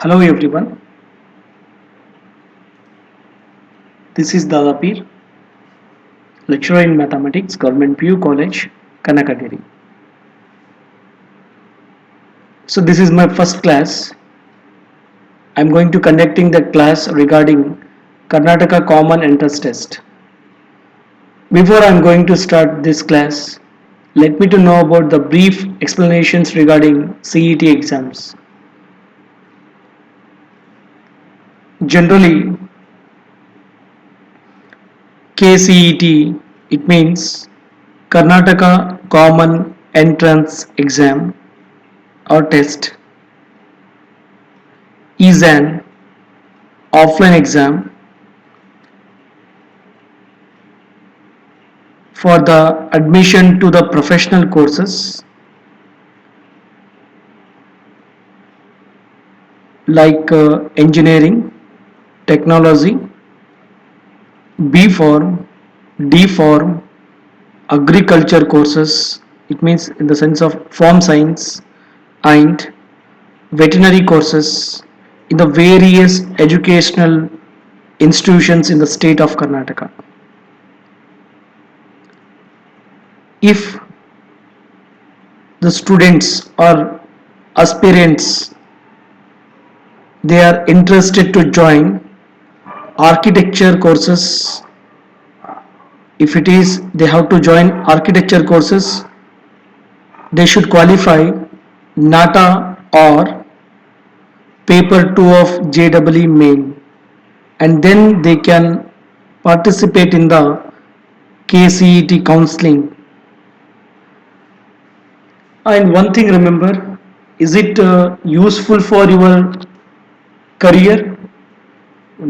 Hello everyone, this is Dadapir, lecturer in mathematics, Government PU College, Kanakagiri. So this is my first class. I'm going to conducting the class regarding Karnataka Common Entrance Test. Before I'm going to start this class, let me to know about the brief explanations regarding CET exams. Generally, KCET, it means Karnataka Common Entrance Exam or test, is an offline exam for the admission to the professional courses like engineering, technology, B Form, D Form, agriculture courses, it means in the sense of farm science, and veterinary courses in the various educational institutions in the state of Karnataka. If the students or aspirants they are interested to join architecture courses, if it is they have to join architecture courses, they should qualify NATA or paper 2 of JEE main, and then they can participate in the KCET counseling. And one thing remember, is it useful for your career?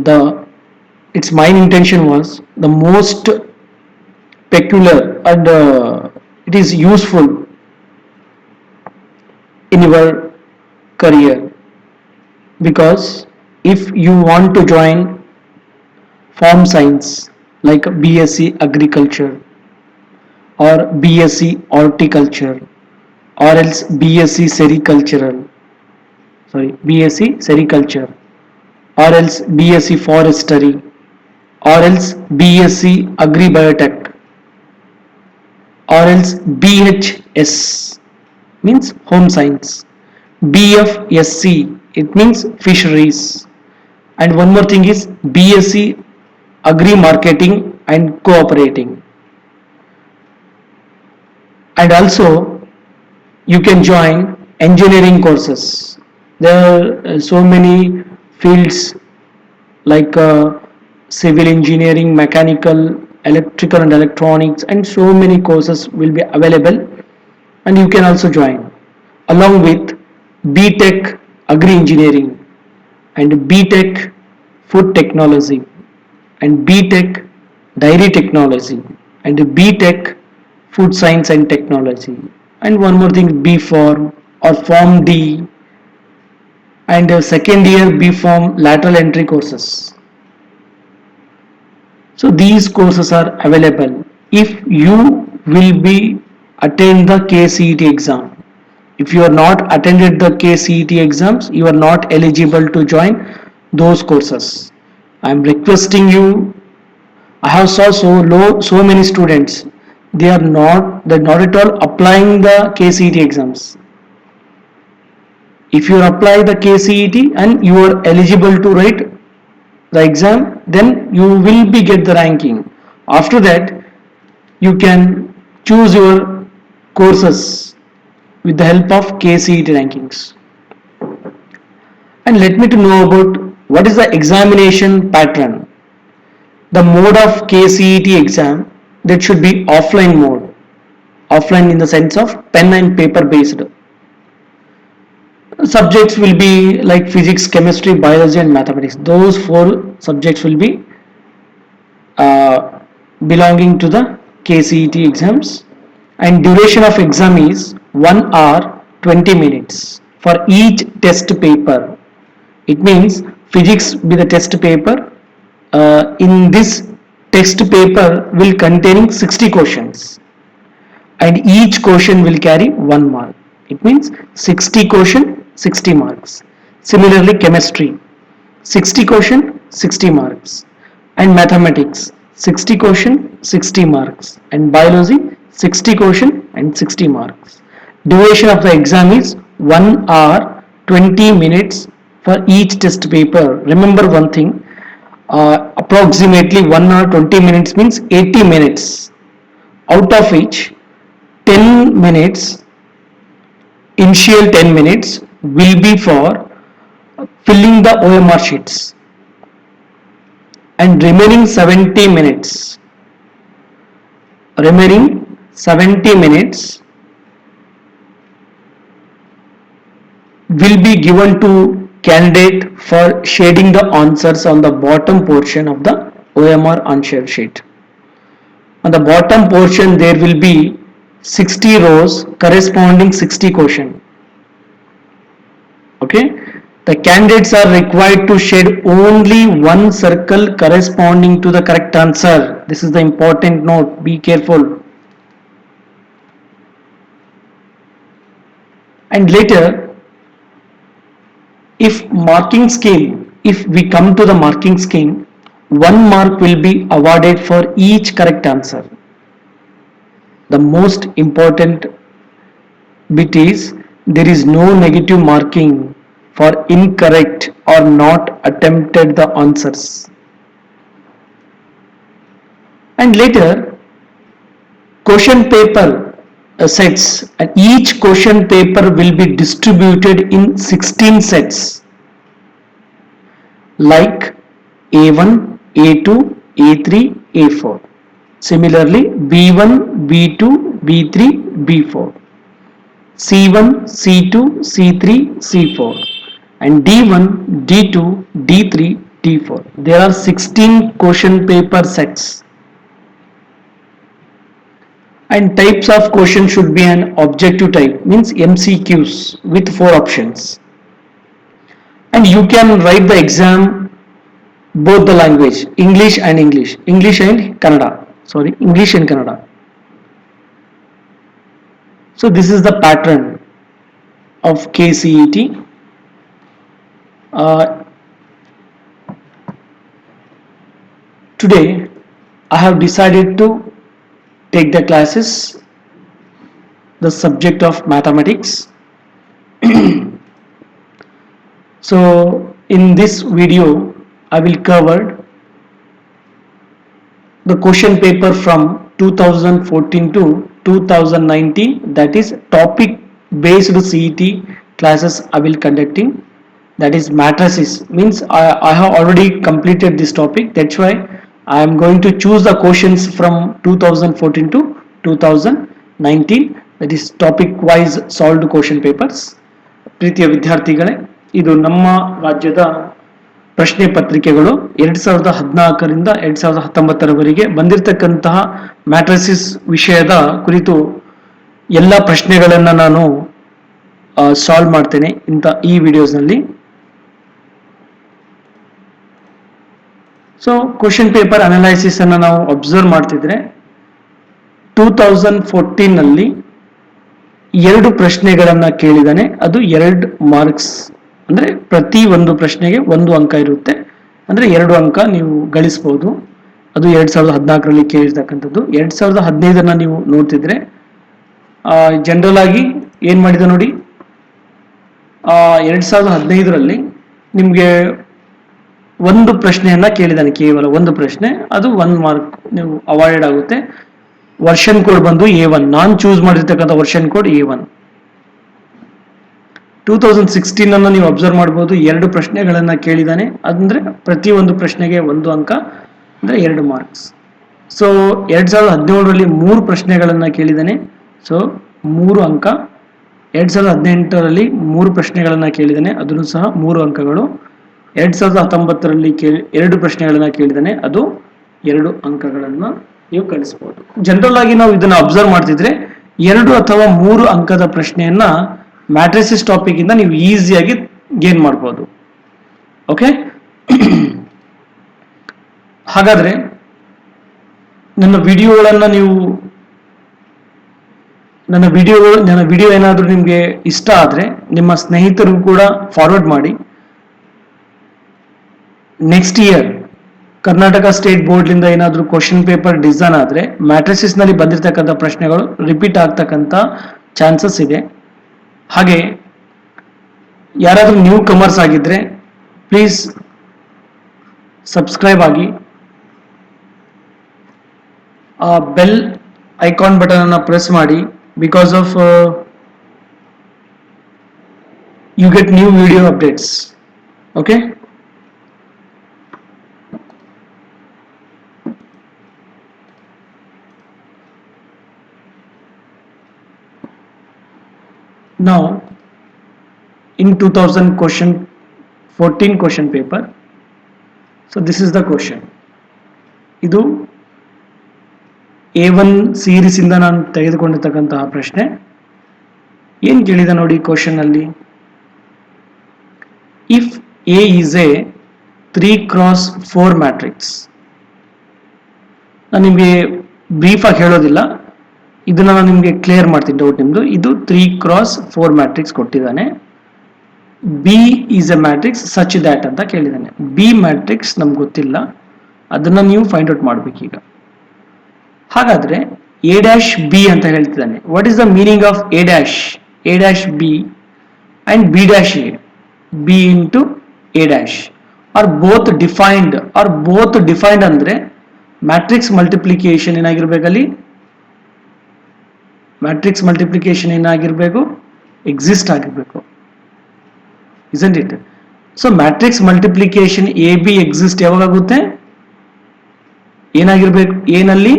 The its main intention was the most peculiar and it is useful in your career, because if you want to join farm science like BSc agriculture or BSc horticulture or else BSc sericulture or else BSc forestry or else BSc agribiotech or else BHS means home science, BFSC it means fisheries, and one more thing is BSc agri marketing and cooperating. And also you can join engineering courses. There are so many fields like civil engineering, mechanical, electrical and electronics, and so many courses will be available, and you can also join along with BTech agri engineering and BTech food technology and BTech dairy technology and BTech food science and technology, and one more thing B Form or Form D, and second year B Form lateral entry courses. So these courses are available if you will be attend the KCET exam. If you are not attended the KCET exams, you are not eligible to join those courses. I am requesting you. I have saw so many students. They're not at all applying the KCET exams. If you apply the KCET and you are eligible to write the exam, then you will be get the ranking. After that, you can choose your courses with the help of KCET rankings. And let me to know about what is the examination pattern. The mode of KCET exam, that should be offline mode. Offline in the sense of pen and paper based. Subjects will be like physics, chemistry, biology and mathematics. Those four subjects will be uh, belonging to the KCET exams, and duration of exam is 1 hour 20 minutes for each test paper. It means physics be the test paper. In this test paper will containing 60 questions, and each question will carry 1 mark. It means 60 question 60 marks. Similarly, chemistry, 60 question, 60 marks. And mathematics, 60 question, 60 marks. And biology, 60 question and 60 marks. Duration of the exam is 1 hour 20 minutes for each test paper. Remember one thing, approximately 1 hour 20 minutes means 80 minutes, out of which 10 minutes, initial 10 minutes will be for filling the OMR sheets, and remaining 70 minutes will be given to candidate for shading the answers on the bottom portion of the OMR answer sheet. On the bottom portion there will be 60 rows corresponding 60 question. Okay, the candidates are required to shade only one circle corresponding to the correct answer. This is the important note, be careful. And later, if we come to the marking scheme, 1 mark will be awarded for each correct answer. The most important bit is there is no negative marking for incorrect or not attempted the answers. And later, question paper sets, and each question paper will be distributed in 16 sets like A1, A2, A3, A4. Similarly, B1, B2, B3, B4, C1, C2, C3, C4, and D1, D2, D3, D4. There are 16 question paper sets. And types of question should be an objective type, means MCQs with 4 options. And you can write the exam both the language, English and Kannada. So this is the pattern of KCET. Today I have decided to take the classes, the subject of mathematics. So in this video I will cover the question paper from 2014 to 2019, that is topic based CET classes I will conducting. That is matrices, means I have already completed this topic, that's why I am going to choose the questions from 2014 to 2019, that is topic wise solved question papers. ಪ್ರೀತಿಯ ವಿದ್ಯಾರ್ಥಿಗಳೇ, ಇದು ನಮ್ಮ ರಾಜ್ಯದ ಪ್ರಶ್ನೆ ಪತ್ರಿಕೆಗಳು 2014ರಿಂದ 2019ರವರೆಗೆ ಬಂದಿರತಕ್ಕಂತಹ matrices ವಿಷಯದ ಕುರಿತು ಎಲ್ಲ ಪ್ರಶ್ನೆಗಳನ್ನು ನಾನು ಸಾಲ್ವ್ ಮಾಡ್ತೇನೆ ಈ ವಿಡಿಯೋಸ್ನಲ್ಲಿ. ಸೊ ಕ್ವಶನ್ ಪೇಪರ್ ಅನಲೈಸಿಸ್ ಅನ್ನು ನಾವು ಅಬ್ಸರ್ವ್ ಮಾಡ್ತಿದ್ರೆ 2014ನಲ್ಲಿ 2 ಪ್ರಶ್ನೆಗಳನ್ನ ಕೇಳಿದಾನೆ, ಅದು 2 ಮಾರ್ಕ್ಸ್, ಅಂದ್ರೆ ಪ್ರತಿ ಒಂದು ಪ್ರಶ್ನೆಗೆ 1 ಅಂಕ ಇರುತ್ತೆ, ಅಂದ್ರೆ 2 ಅಂಕ ನೀವು ಗಳಿಸಬಹುದು. ಅದು 2014ರಲ್ಲಿ ಕೇಳಿರ್ತಕ್ಕಂಥದ್ದು. 2015 ನೀವು ನೋಡ್ತಿದ್ರೆ ಜನರಲ್ ಆಗಿ ಏನ್ ಮಾಡಿದ ನೋಡಿ, 2015ರಲ್ಲಿ ನಿಮ್ಗೆ 1 ಪ್ರಶ್ನೆಯನ್ನ ಕೇಳಿದಾನೆ, ಕೇವಲ 1 ಪ್ರಶ್ನೆ, ಅದು 1 ಮಾರ್ಕ್ ನೀವು ಅವಾಯ್ಡ್ ಆಗುತ್ತೆ. ವರ್ಷನ್ ಕೋಡ್ ಬಂದು A1, ನಾನು ಚೂಸ್ ಮಾಡಿರ್ತಕ್ಕಂಥ ವರ್ಷನ್ ಕೋಡ್ A1. 2016 ಅನ್ನು ನೀವು ಅಬ್ಸರ್ವ್ ಮಾಡಬಹುದು, 2 ಪ್ರಶ್ನೆಗಳನ್ನ ಕೇಳಿದಾನೆ, ಅಂದ್ರೆ ಪ್ರತಿ ಒಂದು ಪ್ರಶ್ನೆಗೆ 1 ಅಂಕ, ಅಂದ್ರೆ 2 ಮಾರ್ಕ್ಸ್. ಸೊ 2017ರಲ್ಲಿ 3 ಪ್ರಶ್ನೆಗಳನ್ನ ಕೇಳಿದಾನೆ, ಸೊ 3 ಅಂಕ. 2018ರಲ್ಲಿ 3 ಪ್ರಶ್ನೆಗಳನ್ನ ಕೇಳಿದಾನೆ, ಅದನ್ನು ಸಹ 3 ಅಂಕಗಳು. 2019ರಲ್ಲಿ 2 ಪ್ರಶ್ನೆಗಳನ್ನ ಕೇಳಿದಾನೆ, ಅದು 2 ಅಂಕಗಳನ್ನ ನೀವು ಗಳಿಸಬಹುದು. ಜನರಲ್ ಆಗಿ ನಾವು ಇದನ್ನ ಅಬ್ಸರ್ವ್ ಮಾಡ್ತಿದ್ರೆ 2 ಅಥವಾ 3 ಅಂಕದ ಪ್ರಶ್ನೆಯನ್ನ ಮ್ಯಾಟ್ರಿಸಿಸ್ ಟಾಪಿಕ್ ಇಂದ ನೀವು ಈಸಿಯಾಗಿ ಗೇನ್ ಮಾಡಬಹುದು. ಓಕೆ, ಹಾಗಾದ್ರೆ ನನ್ನ ವಿಡಿಯೋ ಏನಾದರೂ ನಿಮಗೆ ಇಷ್ಟ ಆದ್ರೆ ನಿಮ್ಮ ಸ್ನೇಹಿತರಿಗೂ ಕೂಡ ಫಾರ್ವರ್ಡ್ ಮಾಡಿ. ನೆಕ್ಸ್ಟ್ ಇಯರ್ ಕರ್ನಾಟಕ ಸ್ಟೇಟ್ ಬೋರ್ಡ್ಲಿಂದ ಏನಾದರೂ ಕ್ವಶನ್ ಪೇಪರ್ ಡಿಸೈನ್ ಆದರೆ ಮ್ಯಾಟ್ರಿಸಸ್ನಲ್ಲಿ ಬಂದಿರತಕ್ಕಂಥ ಪ್ರಶ್ನೆಗಳು ರಿಪೀಟ್ ಆಗ್ತಕ್ಕಂಥ ಚಾನ್ಸಸ್ ಇದೆ. ಹಾಗೆ ಯಾರಾದರೂ ನ್ಯೂ ಕಮರ್ಸ್ ಆಗಿದ್ರೆ ಪ್ಲೀಸ್ ಸಬ್ಸ್ಕ್ರೈಬ್ ಆಗಿ, ಆ ಬೆಲ್ ಐಕಾನ್ ಬಟನ್ ಅನ್ನು ಪ್ರೆಸ್ ಮಾಡಿ. Because of you get new video updates. Okay, now in 2000 question 14 question paper, so this is the question. ಇದು A1 ಸೀರೀಸ್ ಇಂದ ನಾನು ತೆಗೆದುಕೊಂಡಿರ್ತಕ್ಕಂತಹ ಪ್ರಶ್ನೆ. ಏನು ಕೇಳಿದ ನೋಡಿ ಕ್ವಶನ್ ಅಲ್ಲಿ, if A is a 3x4 matrix. ನಾನು ನಿಮಗೆ ಬ್ರೀಫ್ ಆಗಿ ಹೇಳೋದಿಲ್ಲ, ಇದನ್ನ ನಾನು ನಿಮಗೆ ಕ್ಲಿಯರ್ ಮಾಡ್ತೀನಿ ಡೌಟ್ ನಿಮ್ದು. ಇದು 3x4 ಮ್ಯಾಟ್ರಿಕ್ಸ್ ಕೊಟ್ಟಿದ್ದಾನೆ. B is A matrix such that ಅಂತ ಕೇಳಿದ್ದಾನೆ. ಬಿ ಮ್ಯಾಟ್ರಿಕ್ಸ್ ನಮ್ಗೆ ಗೊತ್ತಿಲ್ಲ, ಅದನ್ನ ನೀವು ಫೈಂಡ್ ಔಟ್ ಮಾಡ್ಬೇಕೀಗ. ಹಾಗಾದ್ರೆ ಎ ಡ್ಯಾಶ್ ಬಿ ಅಂತ ಹೇಳ್ತಿದ್ದಾನೆ. What is the meaning of A dash? A dash B and B dash A, B into A dash are both defined ಅಂದ್ರೆ matrix multiplication ಏನಾಗಿರ್ಬೇಕಲ್ಲಿ? ಮ್ಯಾಟ್ರಿಕ್ಸ್ ಮಲ್ಟಿಪ್ಲಿಕೇಶನ್ ಏನಾಗಿರ್ಬೇಕು? ಎಕ್ಸಿಸ್ಟ್ ಆಗಿರ್ಬೇಕು, isn't it? So matrix multiplication A B exist ಯಾವಾಗುತ್ತೆ? ಏನಾಗಿರ್ಬೇಕು? ಏನಲ್ಲಿ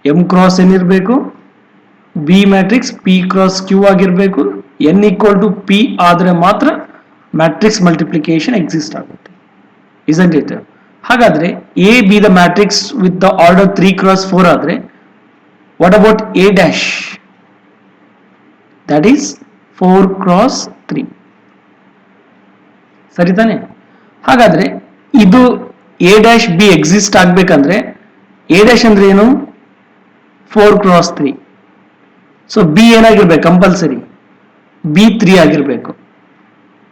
M cross N ಇರಬೇಕು, B matrix P cross Q ಆಗಿರ್ಬೇಕು, N equal to P ಆದ್ರೆ ಮಾತ್ರ ಮ್ಯಾಟ್ರಿಕ್ಸ್ ಮಲ್ಟಿಪ್ಲಿಕೇಶನ್ ಎಕ್ಸಿಸ್ಟ್ ಆಗುತ್ತೆ, isn't it? ಹಾಗಾದ್ರೆ A B the matrix with the order 3x4 ಆದ್ರೆ what about A dash? That is 4x3, ಸರಿ ತಾನೆ? ಹಾಗಾದ್ರೆ ಇದು ಎ ಡ್ಯಾಶ್ ಬಿ ಎಕ್ಸಿಸ್ಟ್ ಆಗ್ಬೇಕಂದ್ರೆ ಎ ಡ್ಯಾಶ್ ಅಂದ್ರೆ ಏನು? 4x3. ಸೊ ಬಿ ಏನಾಗಿರ್ಬೇಕು? ಕಂಪಲ್ಸರಿ ಬಿ 3 ಆಗಿರ್ಬೇಕು.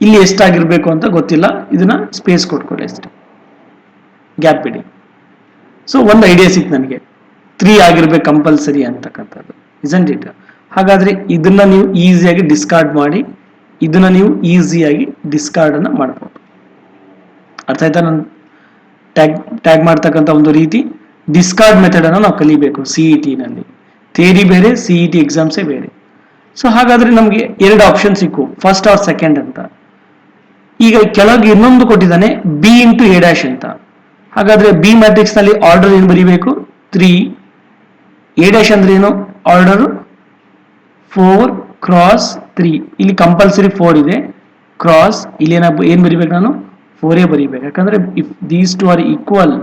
ಇಲ್ಲಿ ಎಷ್ಟಾಗಿರ್ಬೇಕು ಅಂತ ಗೊತ್ತಿಲ್ಲ, ಇದನ್ನ ಸ್ಪೇಸ್ ಕೊಟ್ಕೊಳ್ಳಿ ಅಷ್ಟೇ, ಗ್ಯಾಪ್ ಬಿಡಿ. ಸೊ ಒಂದು ಐಡಿಯಾ ಸಿಕ್ತು ನನಗೆ, 3 ಆಗಿರ್ಬೇಕು ಕಂಪಲ್ಸರಿ ಅಂತಕ್ಕಂಥದ್ದು, isn't it? ಹಾಗಾದ್ರೆ ಇದನ್ನ ನೀವು ಈಸಿಯಾಗಿ ಡಿಸ್ಕಾರ್ಡ್ ಮಾಡಿ, ಇದನ್ನ ನೀವು ಈಸಿಯಾಗಿ ಡಿಸ್ಕಾರ್ಡ್ ಅನ್ನ ಮಾಡಬಹುದು. ಅರ್ಥ ಆಯ್ತಾ? ನಾನು ಟ್ಯಾಗ್ ಮಾಡ್ತಕ್ಕಂಥ ಒಂದು ರೀತಿ ಡಿಸ್ಕಾರ್ಡ್ ಮೆಥಡ್ ಅನ್ನು ನಾವು ಕಲಿಬೇಕು ಸಿಇಟಿ ನಲ್ಲಿ. ಥಿಯರಿ ಬೇರೆ, ಸಿಇಟಿ ಎಕ್ಸಾಮ್ಸೇ ಬೇರೆ. ಸೊ ಹಾಗಾದ್ರೆ ನಮಗೆ ಎರಡು ಆಪ್ಷನ್ ಸಿಕ್ಕು, ಫಸ್ಟ್ ಆರ್ ಸೆಕೆಂಡ್ ಅಂತ. ಈಗ ಕೆಳಗೆ ಇನ್ನೊಂದು ಕೊಟ್ಟಿದ್ದಾನೆ, ಬಿ ಇಂಟು ಎ ಡ್ಯಾಶ್ ಅಂತ. ಹಾಗಾದ್ರೆ ಬಿ ಮ್ಯಾಟ್ರಿಕ್ಸ್ ನಲ್ಲಿ ಆರ್ಡರ್ ಏನು ಬರೀಬೇಕು? 3. ಎ ಡ್ಯಾಶ್ ಅಂದ್ರೆ ಏನು? Order 4x3. ಇಲ್ಲಿ ಕಂಪಲ್ಸರಿ 4 ಇದೆ, ಕ್ರಾಸ್ ಇಲ್ಲಿ ಏನ್ ಬರೀಬೇಕು? ನಾನು 4 ಬರೀಬೇಕು. ಯಾಕಂದ್ರೆ if these two are equal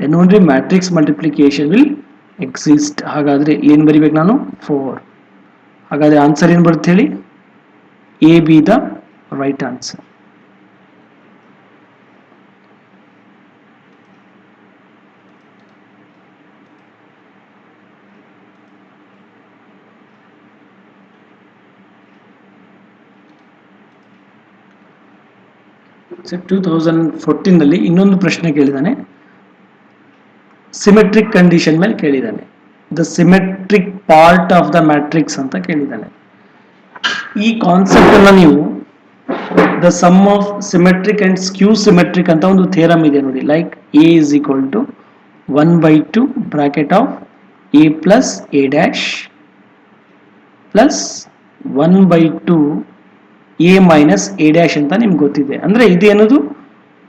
then only matrix multiplication will exist. ಹಾಗಾದ್ರೆ ಏನ್ ಬರೀಬೇಕು ನಾನು? 4. ಹಾಗಾದ್ರೆ ಆನ್ಸರ್ ಏನ್ ಬರುತ್ತೆ ಹೇಳಿ? A B the right answer. So 2014 ನಲ್ಲಿ ಇನ್ನೊಂದು ಪ್ರಶ್ನೆ ಕೇಳಿದಾನೆ, ಸಿಮೆಟ್ರಿಕ್ ಕಂಡೀಷನ್ ಮೇಲೆ ಕೇಳಿದಾನೆ. The symmetric part of the matrix ಅಂತ ಕೇಳಿದಾನೆ. ಈ ಕಾನ್ಸೆಪ್ಟ್ ಅನ್ನ ನೀವು the sum of symmetric and skew symmetric ಅಂತ ಒಂದು ಥಿಯರಮ್ ಇದೆ ನೋಡಿ. Like A is equal to 1/2 bracket of A plus A dash plus 1/2 A minus A dash ಅಂತ ನಿಮ್ಗೆ ಗೊತ್ತಿದೆ. ಅಂದ್ರೆ ಇದೇನದು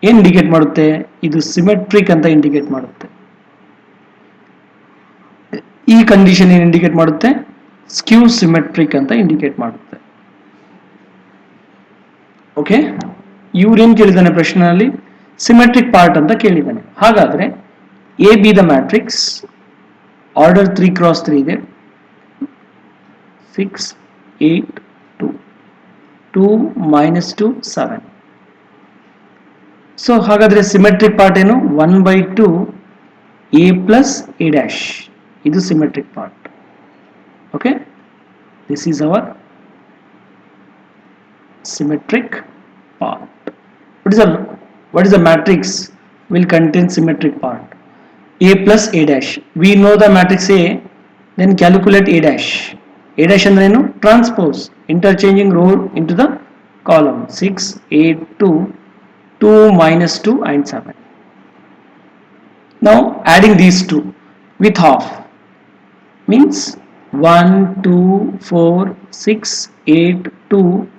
ಏನ್ ಇಂಡಿಕೇಟ್ ಮಾಡುತ್ತೆ? ಇದು ಸಿಮೆಟ್ರಿಕ್ ಅಂತ ಇಂಡಿಕೇಟ್ ಮಾಡುತ್ತೆ. ಈ ಕಂಡೀಷನ್ ಏನ್ ಇಂಡಿಕೇಟ್ ಮಾಡುತ್ತೆ? ಸ್ಕ್ಯೂ ಸಿಮೆಟ್ರಿಕ್ ಅಂತ ಇಂಡಿಕೇಟ್ ಮಾಡುತ್ತೆ. ಓಕೆ, ಇವ್ರೇನ್ ಕೇಳಿದಾನೆ ಪ್ರಶ್ನೆಯಲ್ಲಿ? ಸಿಮೆಟ್ರಿಕ್ ಪಾರ್ಟ್ ಅಂತ ಕೇಳಿದಾನೆ. ಹಾಗಾದ್ರೆ A B the matrix order 3x3 ಇದೆ, 6 8 2 2 minus 2 7. ಸೊ ಹಾಗಾದ್ರೆ ಸಿಮೆಟ್ರಿಕ್ ಪಾರ್ಟ್ ಏನು? 1/2 ಎ ಪ್ಲಸ್ ಎ ಡ್ಯಾಶ್, ಇದು symmetric part. Okay, this is our symmetric part. What is the What is the matrix? Will contain symmetric part. A plus A dash. We know the matrix A, then calculate A dash. A dash and transpose, interchanging row into the column. 6, 8, 2, 2 minus 2 and 7. Now adding these two with half means 1, 2, 4, 6, 8, 2,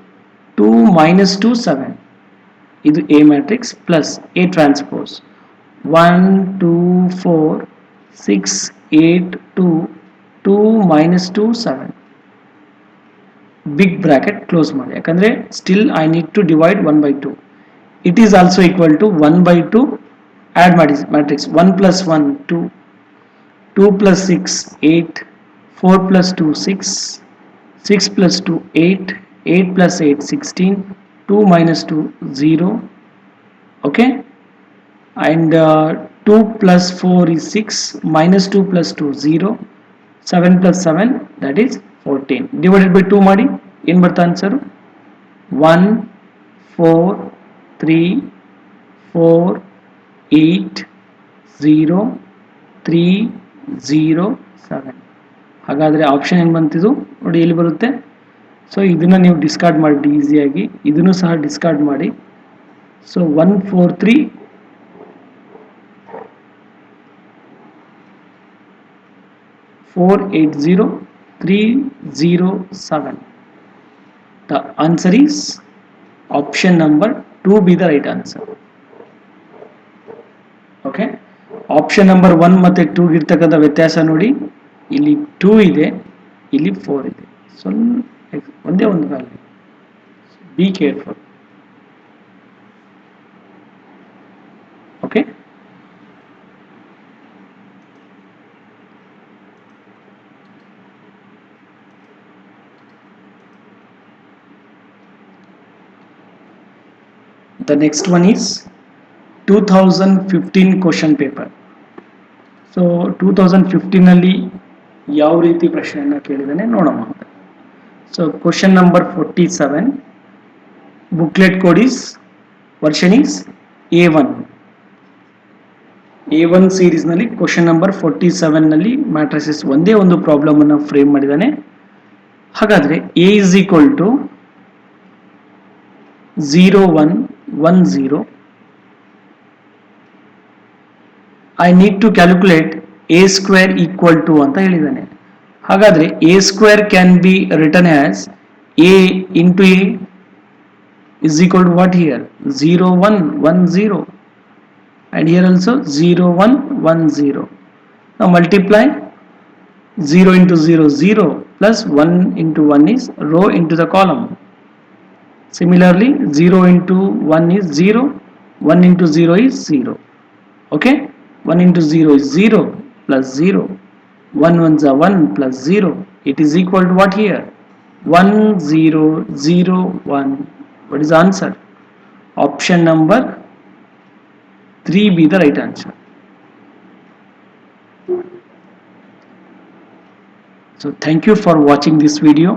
2 minus 2, 7. This is A matrix plus A transpose. 1, 2, 4, 6, 8, 2, 2 minus 2, 7. Big bracket close ಮಾಡಿ ಯಾಕಂದ್ರೆ still I need to divide 1 by 2. It is also equal to 1 by 2 add matrix 1 plus 1 2, 2 plus 6 8, 4 plus 2 6, 6 plus 2 8, 8 plus 8 16, 2 minus 2 0. Okay, and 2 plus 4 is 6, minus 2 plus 2 0, 7 plus 7 that is 14 divided by 2 ಮಾಡಿ ಏನು ಬರ್ತಾ answer 1 4 3 4 8 0 3 0 7. ಹಾಗಾದರೆ option ಏನು ಬಂತಿದ್ದು ನೋಡಿ ಎಲ್ಲಿ ಬರುತ್ತೆ. So ಇದನ್ನು ನೀವು ಡಿಸ್ಕಾರ್ಡ್ ಮಾಡಿ ಈಸಿಯಾಗಿ, ಇದನ್ನು ಸಹ ಡಿಸ್ಕಾರ್ಡ್ ಮಾಡಿ. So 1 4 3 4 8 0 3 0 7. The answer is option number 2 be the right answer. Okay, option number 1 ಮತ್ತು 2 ಇರ್ತಕ್ಕಂಥ ವ್ಯತ್ಯಾಸ ನೋಡಿ, ಇಲ್ಲಿ 2 ಇದೆ, ಇಲ್ಲಿ 4 ಇದೆ. ಸ್ವಲ್ಪ ಒಂದೇ ಒಂದು value. Be careful. Okay, the next one is 2015 question paper. So 2015ನಲ್ಲಿ ಯಾವ ರೀತಿ ಪ್ರಶ್ನೆಯನ್ನು ಕೇಳಿದ್ದಾನೆ ನೋಡೋಣ. So question number 47, booklet code is version is A1. A1 ಸೀರೀಸ್ನಲ್ಲಿ ಕ್ವಶನ್ ನಂಬರ್ 47ನಲ್ಲಿ ಮ್ಯಾಟ್ರಿಸಸ್ ಒಂದೇ ಒಂದು ಪ್ರಾಬ್ಲಮ್ ಅನ್ನು ಫ್ರೇಮ್ ಮಾಡಿದ್ದಾನೆ. ಹಾಗಾದರೆ A is equal to 0 1 1 0. I need to calculate a square equal to ಅಂತ ಹೇಳಿದ್ದಾನೆ. ಹಾಗಾದರೆ a square can be written as a into a is equal to what here 0 1 1 0, and here also 0 1 1 0. Now multiply 0 into 0 0 plus 1 into 1 is row into the column. Similarly 0 into 1 is 0, 1 into 0 is 0. Okay, 1 into 0 is 0 plus 0, 1 ones are 1 plus 0. It is equal to what here 1 0 0 1. What is the answer? Option number 3 be the right answer. So thank you for watching this video.